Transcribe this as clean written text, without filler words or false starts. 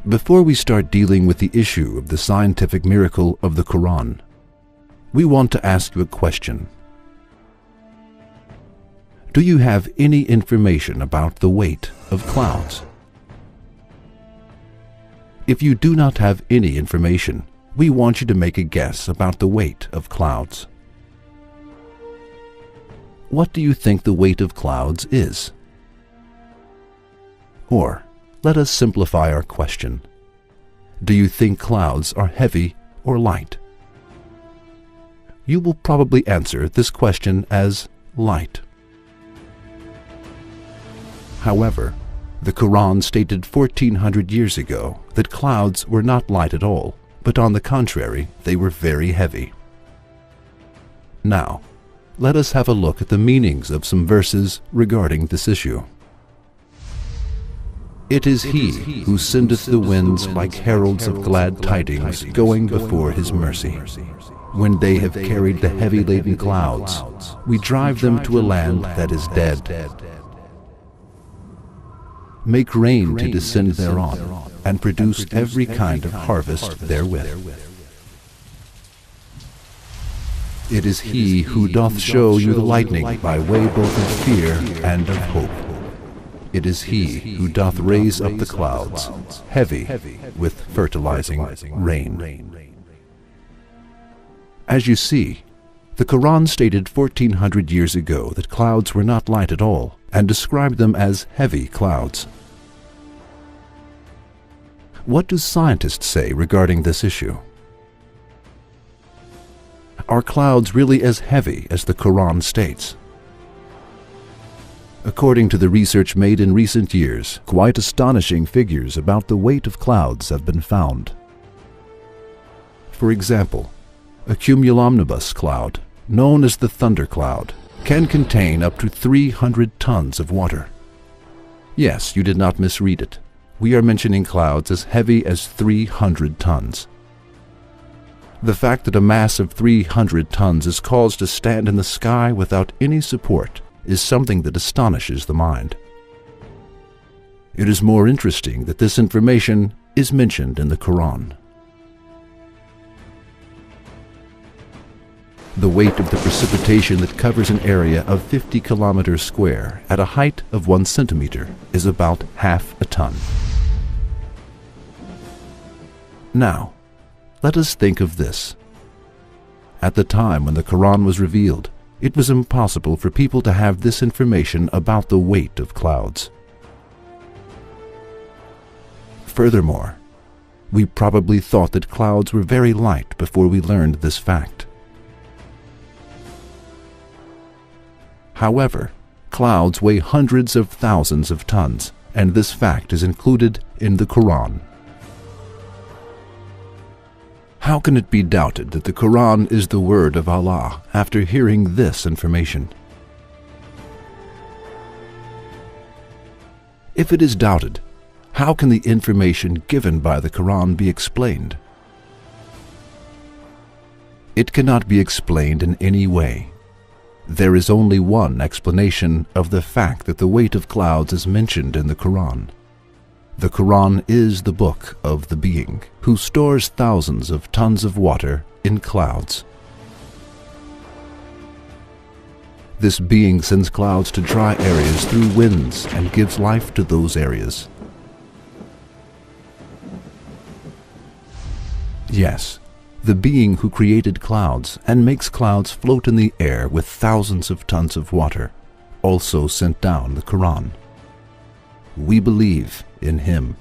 Before we start dealing with the issue of the scientific miracle of the Quran, we want to ask you a question. Do you have any information about the weight of clouds? If you do not have any information, we want you to make a guess about the weight of clouds. What do you think the weight of clouds is? Or, let us simplify our question. Do you think clouds are heavy or light? You will probably answer this question as light. However, the Quran stated 1400 years ago that clouds were not light at all, but on the contrary, they were very heavy. Now, let us have a look at the meanings of some verses regarding this issue. It is He who sendeth the winds like heralds of glad tidings going before His mercy. When they have carried the heavy laden clouds, we drive them to a land that is dead. Make rain to descend thereon, and produce every kind of harvest therewith. It is He who doth show you the lightning by way both of fear and of hope. It is He who doth raise up the clouds, heavy with fertilizing rain. As you see, the Quran stated 1400 years ago that clouds were not light at all, and described them as heavy clouds. What do scientists say regarding this issue? Are clouds really as heavy as the Quran states? According to the research made in recent years, quite astonishing figures about the weight of clouds have been found. For example, a cumulonimbus cloud, known as the thunder cloud, can contain up to 300 tons of water. Yes, you did not misread it. We are mentioning clouds as heavy as 300 tons. The fact that a mass of 300 tons is caused to stand in the sky without any support is something that astonishes the mind. It is more interesting that this information is mentioned in the Quran. The weight of the precipitation that covers an area of 50 kilometers square at a height of 1 centimeter is about half a ton. Now, let us think of this. At the time when the Quran was revealed, it was impossible for people to have this information about the weight of clouds. Furthermore, we probably thought that clouds were very light before we learned this fact. However, clouds weigh hundreds of thousands of tons, and this fact is included in the Quran. How can it be doubted that the Quran is the word of Allah after hearing this information? If it is doubted, how can the information given by the Quran be explained? It cannot be explained in any way. There is only one explanation of the fact that the weight of clouds is mentioned in the Quran. The Quran is the book of the Being who stores thousands of tons of water in clouds. This Being sends clouds to dry areas through winds and gives life to those areas. Yes, the Being who created clouds and makes clouds float in the air with thousands of tons of water also sent down the Quran. We believe in Him.